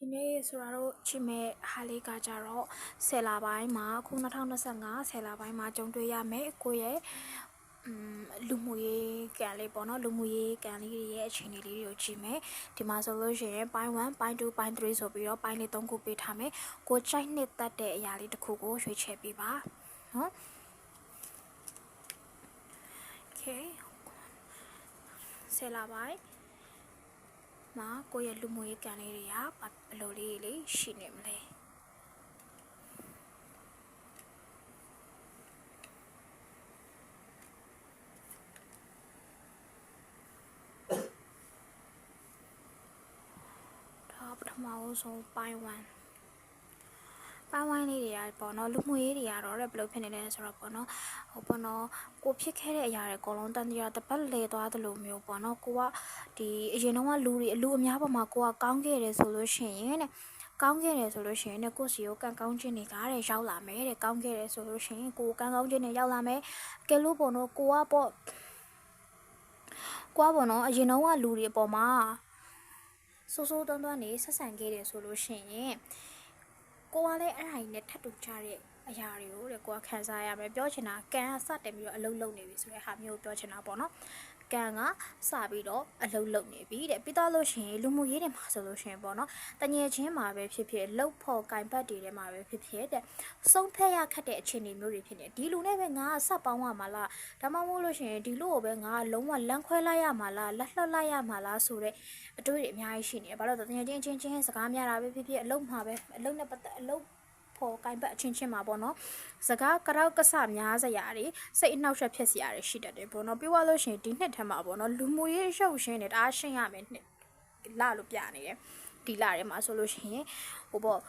ဒီနေ့ဆိုတော့ချစ်မဲ့ဟာလေးကကြတော့10လပိုင်းမှာခု2025 10လပိုင်းမှာကြုံတွေ့ရမယ်ကိုရဲ့လူမှုရေးကန်လေးပေါ့နော်လူမှုရေးကန်လေးရဲ့အခြေအနေလေးတွေကိုကြည့်မယ်ဒီမှာဆိုလို့ရှိရင်ပိုင်း1ပိုင်း2ပိုင်း3ဆိုပြီးတော့ပိုင်းလေး3ခုပေးထားမယ်ကိုကြိုက်နှစ်သက်တဲ့အရာလေးတစ်ခုကိုရွေးချယ်ပေးပါနော် Okay 10လပိုင်းမှာကိုရဲ့လူမှုရေးကန်လေးတွေကဘယ်လိုလေးရှိနေမလဲပထမဆုံးပိုင်း1လေးတွေကပေါ့နော်လူမှုရေးတွေကတော့ဘယ်လိုဖြစ်နေလဲဆိုတော့ပေါ့နော်ဟိုပေါ့နော်ကိုဖြစ်ခဲ့တဲ့အရာတွေအကုန်လုံးတန်တရားတစ်ပတ်လဲသွားသလိုမျိုးပေါ့နော်ကိုကဒီအရင်တော့လူအများပေါ်မှာကိုကကောင်းခဲ့တယ်ဆိုလို့ရှိရင်တဲ့ကောင်းခဲ့တယ်ဆိုလို့ရှိရင်ကိုစီကိုကံကောင်းခြင်းတွေကရောက်လာမယ်တဲ့ကောင်းခဲ့တယ်ဆိုလို့ရှိရင်ကိုကံကောင်းခြင်းတွေရောက်လာမယ်ကဲလို့ပေါ့နော်ကိုကပေါ့နော်အရင်တော့လူတွေအပေါ်မှာစိုးတွန်းနေဆက်ဆံခဲ့တယ်ဆိုလို့ရှိရင်ကိုကလည်းအဲ့ဒါကြီးနဲ့ထပ်တူကြတဲ့အရာတွေကိုတဲ့ကိုကခံစားရမယ်ပြောချင်တာကံကစတင်ပြီးတော့အလုံးလုံးနေပြီဆိုတဲ့ဟာမျိုးပြောချင်တာပေါ့နော်ကံကစပြီးတော့အလုံးလုံးနေပြီတဲ့ပြီးတော့လို့ရှိရင်လူမှုရေးတွေမှာဆိုလို့ရှိရင်ပေါ့နော်တငယ်ချင်းမှာပဲဖြစ်ဖြစ်လှုပ်ဖို့ကင်ပတ်တွေထဲမှာပဲဖြစ်ဖြစ်တဲ့ဆုံးဖြတ်ရခက်တဲ့အခြေအနေမျိုးတွေဖြစ်နေဒီလူနဲ့ပဲငါဆက်ပေါင်းရမှာလားဒါမှမဟုတ်လို့ရှိရင်ဒီလူကိုပဲငါလုံးဝလမ်းခွဲလိုက်ရမှာလားလက်လွှတ်လိုက်ရမှာလားဆိုတဲ့အတွေ့အကြုံအများကြီးရှိနေတယ်ဘာလို့လဲတငယ်ချင်းစကားများတာပဲဖြစ်ဖြစ်အလုပ်မှာပဲအလုပ်နဲ့ပတ်သက်အလုပ်ဖို့ကင်ပတ်အချင်းမှာပေါ့နော်စကားကြောက်ကဆများစရာတွေစိတ်အနှောက်အယှက်ဖြစ်စရာတွေရှိတတ်တယ်ပေါ့နော်ပြောရလို့ရှိရင်ဒီနှစ်ထဲမှာပေါ့နော်လူမှုရေးရုပ်ရှင်တွေတအားရှင်းရမယ်နှစ်လာလို့ပြနေတယ်ဒီလာထဲမှာဆိုလို့ရှိရင်ဟိုပေါ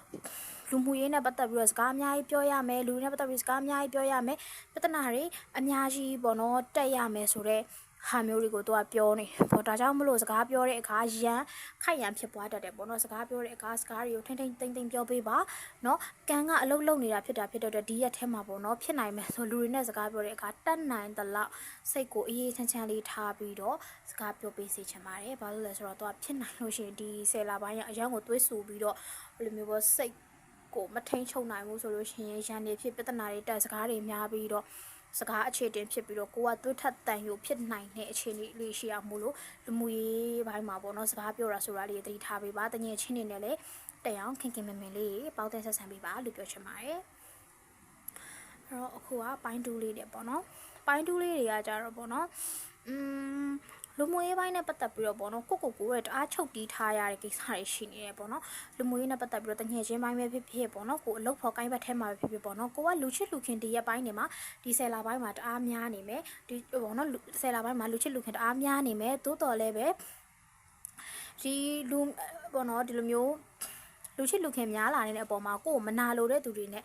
့လူမှုရေးနဲ့ပတ်သက်ပြီးတော့စကားအများကြီးပြောရမယ်လူတွေနဲ့ပတ်သက်ပြီးစကားအများကြီးပြောရမယ်ပြဿနာတွေအများကြီးပေါ့နော်တက်ရမယ်ဆိုတော့ဟာမျိုးတွေကိုသူကပြောနေပေါ့ဒါကြောင့်မလို့စကားပြောတဲ့အခါရန်ခိုက်ရန်ဖြစ်ပွားတတ်တယ်ပေါ့နော်စကားပြောတဲ့အခါစကားတွေကိုထိမ့်သိမ့်ပြောပေးပါနော်ကံကအလုတ်လုံနေတာဖြစ်တဲ့ဒီရက်ထဲမှာပေါ့နော်ဖြစ်နိုင်မယ်ဆိုလူတွေနဲ့စကားပြောတဲ့အခါတတ်နိုင်သလောက်စိတ်ကိုအေးအေးချမ်းလေးထားပြီးတော့စကားပြောပေးစေချင်ပါတယ်ဘာလို့လဲဆိုတော့သူကဖြစ်နိုင်လို့ရှိရင်ဒီ10လပိုင်းအရန်ကိုသွေးဆူပြီးတော့ဘယ်လိုမျိုးပေါ့စိတ်ကိုမထိန်ချုပ်နိုင်ဘူးဆိုလို့ရှိရင်ရန်နေဖြစ်ပြဿနာတွေတက်စကားတွေများပြီးတော့စကားအခြေတင်ဖြစ်ပြီးတော့ကိုကသွေးထက်တန်ရုပ်ဖြစ်နိုင်တဲ့အခြေအနေလေးရှိအောင်မို့လို့လူမှုရေးဘိုင်းမှာပေါ့နော်စကားပြောတာဆိုတာလေးသတိထားပေးပါတငယ်ချင်းတွေနဲ့လည်းတရားခင်မင်လေးပေါင်းတဲ့ဆက်ဆံပေးပါလို့ပြောချင်ပါတယ်အဲ့တော့အခုကပိုင်း2လေးတွေပေါ့နော်ပိုင်း2လေးတွေကကြတော့ပေါ့နော်လူမှုရေးပိုင်းနဲ့ပတ်သက်ပြီးတော့ပေါ့နော်ကိုရဲ့တအားချုပ်တီးထားရတဲ့ကိစ္စတွေရှိနေတယ်ပေါ့နော်လူမှုရေးနဲ့ပတ်သက်ပြီးတော့တငယ်ချင်းပိုင်းပဲဖြစ်ဖြစ်ပေါ့နော်ကိုအလုပ်ဖော်ကိုင်းဘက်ထဲမှာပဲဖြစ်ဖြစ်ပေါ့နော်ကိုကလူချစ်လူခင်ဒီရက်ပိုင်းတွေမှာဒီ10လပိုင်းမှာတအားများနေမယ်ဒီပေါ့နော်10လပိုင်းမှာလူချစ်လူခင်တအားများနေမယ်တိုးတော်လည်းပဲဒီလူပေါ့နော်ဒီလိုမျိုးလူချစ်လူခင်များလာနေတဲ့အပေါ်မှာကိုယ်မနာလိုတဲ့သူတွေနဲ့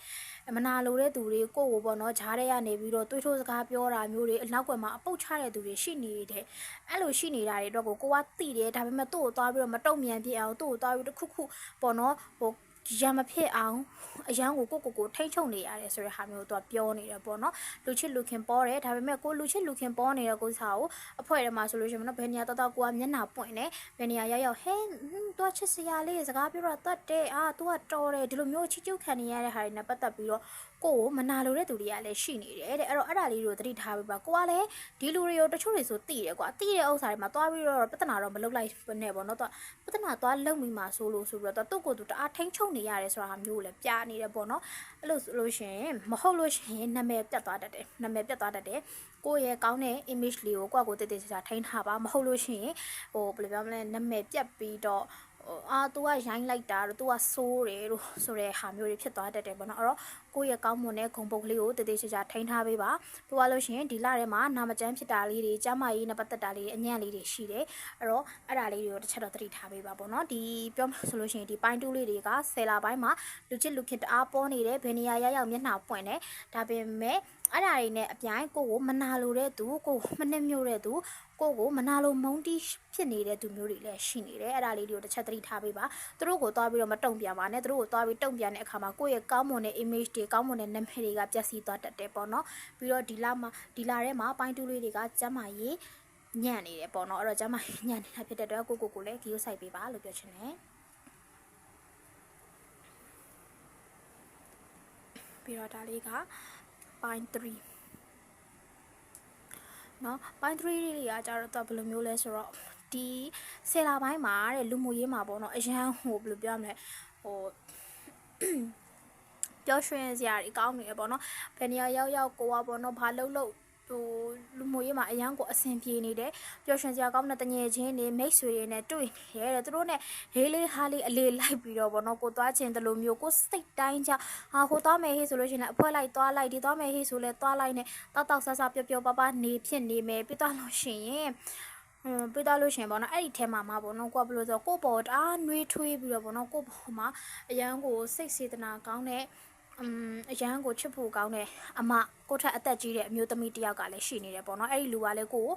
မနာလိုတဲ့သူတွေကိုကိုပေါ့နော်ဂျားထဲကနေပြီးတော့တွေးထိုးစကားပြောတာမျိုးတွေအနောက်ကွယ်မှာအပုတ်ချတဲ့သူတွေရှိနေတယ်အဲ့လိုရှိနေတာတွေတော့ကိုကသိတယ်ဒါပေမဲ့သူ့ကိုသွားပြီးတော့မတုံ့ပြန်ပြအောင်သူ့ကိုသွားပြီးတစ်ခုပေါ့နော်ဟိုရံမဖြစ်အောင်အရန်ကိုထိမ့်ချုပ်နေရတယ်ဆိုတဲ့ဟာမျိုးတော့ပြောနေတယ်ပေါ့နော်လူချစ်လူခင်ပေါ်တယ်ဒါပေမဲ့ကိုလူချစ်လူခင်ပေါ်နေတဲ့ကိုစားကိုအဖွဲ့ထဲမှာဆိုလို့ရှိရင်မနော်ဘယ်နေရာတော့ကိုကမျက်နှာပွင့်နေဘယ်နေရာရောက်ဟဲတော့ချစ်စရာလေးစကားပြောတော့တတ်တယ်သူကတော်တယ်ဒီလိုမျိုးချစ်ကျုပ်ခံနေရတဲ့ဟာတွေနဲ့ပတ်သက်ပြီးတော့ကိုမနာလိုတဲ့သူတွေကလည်းရှိနေတယ်တဲ့အဲ့တော့အဲ့ဒါလေးတွေကိုသတိထားပြီးပါကိုကလည်းဒီလူတွေကိုတချို့တွေဆိုသိတယ်ကွာသိတဲ့ဥစ္စာတွေမှာသွားပြီးတော့ပြဿနာတော့မလုပ်လိုက်နဲ့ပေါ့နော်တော့ပြဿနာသွားလုံမိမှာဆိုလို့ဆိုပြီးတော့သူ့ကိုယ်သူတအားထိန်ချုံနေရတယ်ဆိုတာမျိုးကိုလည်းပြနေတယ်ပေါ့နော်အဲ့လိုဆိုလို့ရှိရင်မဟုတ်လို့ရှိရင်နာမည်ပြတ်သွားတတ်တယ်ကိုယ့်ရဲ့ကောင်းတဲ့ image လေးကိုကိုယ့်ကိုတည်ချာထိန်းထားပါမဟုတ်လို့ရှိရင်ဟိုဘယ်လိုပြောမလဲနာမည်ပြတ်ပြီးတော့तू ကရိုင်းလိုက်တာတော့ तू ကစိုးတယ်လို့ဆိုတဲ့ဟာမျိုးတွေဖြစ်သွားတတ်တယ်ပေါ့နော်အဲ့တော့ကိုယ့်ရဲ့ကောင်းမွန်တဲ့ဂုဏ်ပုတ်ကလေးကိုတည်ချာထိန်းထားပေးပါပြောရလို့ရှိရင်ဒီလထဲမှာနာမကျန်းဖြစ်တာလေးတွေကျန်းမာရေးနဲ့ပတ်သက်တာလေးအညံ့လေးတွေရှိတယ်အဲ့တော့အဲ့ဒါလေးတွေကိုတစ်ချက်တော့သတိထားပေးပါပေါ့နော်ဒီပြောဆိုလို့ရှိရင်ဒီပိုင်း2လေးတွေက10လပိုင်းမှာလူချစ်လူခင်တအားပေါ်နေတယ်ဘယ်နေရာရောက်မျက်နှာပွင့်တယ်ဒါပေမဲ့အဲ့ဒါတွေနဲ့အပြိုင်ကိုမနာလိုတဲ့သူကိုမနှက်မြို့တဲ့သူကိုမနာလိုမုန်းတီးဖြစ်နေတဲ့သူမျိုးတွေလည်းရှိနေတယ်အဲ့ဒါလေးတွေကိုတစ်ချက်သတိထားပေးပါသူတို့ကိုသွားပြီးတော့မတုံ့ပြန်ပါနဲ့သူတို့ကိုသွားပြီးတုံ့ပြန်တဲ့အခါမှာကိုယ့်ရဲ့ကောင်းမွန်တဲ့ image တွေကောင်းမွန်တဲ့နာမည်တွေကပျက်စီးသွားတတ်တယ်ပေါ့နော်ပြီးတော့ဒီလထဲမှာပိုင်း2လေးတွေကကျမ်းမာရေးညံ့နေတယ်ပေါ့နော်အဲ့တော့ကျမ်းမာရေးညံ့နေတာဖြစ်တဲ့အတွက်ကိုလည်းဂီယိုဆိုင်ပေးပါလို့ပြောချင်တယ် ပြီးတော့ဒါလေးကပိုင်း3เนาะပိုင်း3တွေကကြတော့ဘယ်လိုမျိုးလဲဆိုတော့ဒီ10လပိုင်းမှာတဲ့လူမှုရေးမှာပေါ့နော်အရန်ဟိုဘယ်လိုပြောမလဲဟိုပျော်ရွှင်စရာတွေကောင်းနေရပေါ့နော်ဘယ်နေရာရောက်ကိုကပေါ့နော်ဘာလုပ်ဟိုလူမှုရေးမှာအရန်ကိုအဆင်ပြေနေတယ်ပျော်ရွှင်စရာကောင်းတဲ့တငယ်ချင်းတွေမိတ်ဆွေတွေနဲ့တွေ့နေရတယ်သူတို့နဲ့လေးလေးဟားလေးအလေးလိုက်ပြီးတော့ပေါ့နော်ကိုသွားခြင်းတလိုမျိုးကိုစိတ်တိုင်းကြဟာဟိုသွားမယ်ဟေးဆိုလို့ရှိရင်အဖွဲလိုက်သွားလိုက်ဒီသွားမယ်ဟေးဆိုလဲသွားလိုက်နဲ့တောက်ဆဆပျော်ပျော်ပါပါနေဖြစ်နေမယ်ပြီးတော့လို့ရှိရင်ပြီးတော့လို့ရှင်ပေါ့နော်အဲ့ဒီထဲမှာပေါ့နော်ကိုကဘယ်လိုဆိုကိုပေါ်တအားနှွေးထွေးပြီးတော့ပေါ့နော်ကိုပေါ်မှာအရန်ကိုစိတ်စေတနာကောင်းတဲ့အရန်ကိုချစ်ဖို့ကောင်းတဲ့အမကိုထက်အသက်ကြီးတဲ့အမျိုးသမီးတယောက်ကလည်းရှိနေတယ်ပေါ့နော်အဲ့ဒီလူကလည်းကို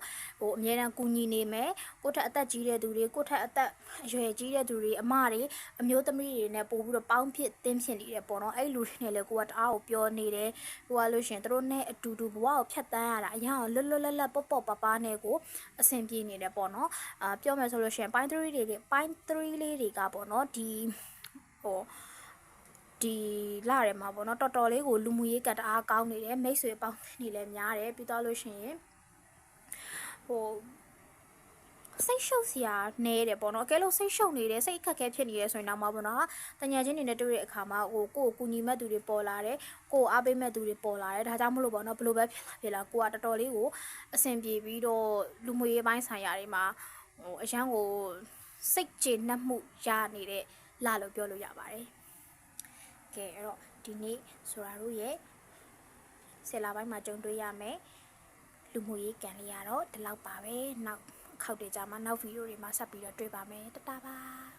ဟိုအမြဲတမ်းကူညီနေမယ်ကိုထက်အသက်ကြီးတဲ့သူတွေကိုထက်အသက်အရွယ်ကြီးတဲ့သူတွေအမတွေအမျိုးသမီးတွေနဲ့ပို့ပြီးတော့ပေါင်းဖြစ်တင်းဖြစ်နေတယ်ပေါ့နော်အဲ့ဒီလူတွေနဲ့လည်းကိုကတအားကိုပြောနေတယ်ဟိုကလို့ရှင်တို့နဲ့အတူတူဘဝကိုဖြတ်တန်းရတာအရန်ကိုလွတ်လွတ်လပ်လပ်ပေါ့ပေါ့ပါပါနဲ့ကိုအဆင်ပြေနေတယ်ပေါ့နော်ပြောမယ်ဆိုလို့ရှင်ပိုင်း3လေးတွေကပေါ့နော်ဒီဟိုဒီလာရဲမှာပေါ့နော်တော်တော်လေးကိုလူမှုရေးကတအားကောင်းနေတယ်မိတ်ဆွေပေါင်းနေလည်းများတယ်ပြီးတော့လို့ရှိရင်ဟိုစိတ်ရှုပ်စရာနဲတယ်ပေါ့နော်အကဲလို့စိတ်ရှုပ်နေတယ်စိတ်အခက်အခဲဖြစ်နေတယ်ဆိုရင်တော့ပေါ့နော်တညာချင်းတွေနဲ့တွေ့တဲ့အခါမှာဟိုကိုကူညီမဲ့သူတွေပေါ်လာတယ်ကိုအားပေးမဲ့သူတွေပေါ်လာတယ်ဒါကြောင့်မလို့ပေါ့နော်ဘယ်လိုပဲဖြစ်လာကိုကတော်တော်လေးကိုအဆင်ပြေပြီးတော့လူမှုရေးပိုင်းဆိုင်ရာတွေမှာဟိုအရန်ကိုစိတ်ကျေနပ်မှုရနေတဲ့လာလို့ပြောလို့ရပါတယ်ကဲအဲ့တော့ဒီနေ့ဆိုတာတို့ရဲ့10လပိုင်းမှာကြုံတွေ့ရမယ်လူမှုရေးကံလေးရတော့ဒီလောက်ပါပဲနောက်ခောက်တွေကြမှာနောက်ဗီဒီယိုတွေမှာဆက်ပြီးတော့တွေ့ပါမယ်တတားပါ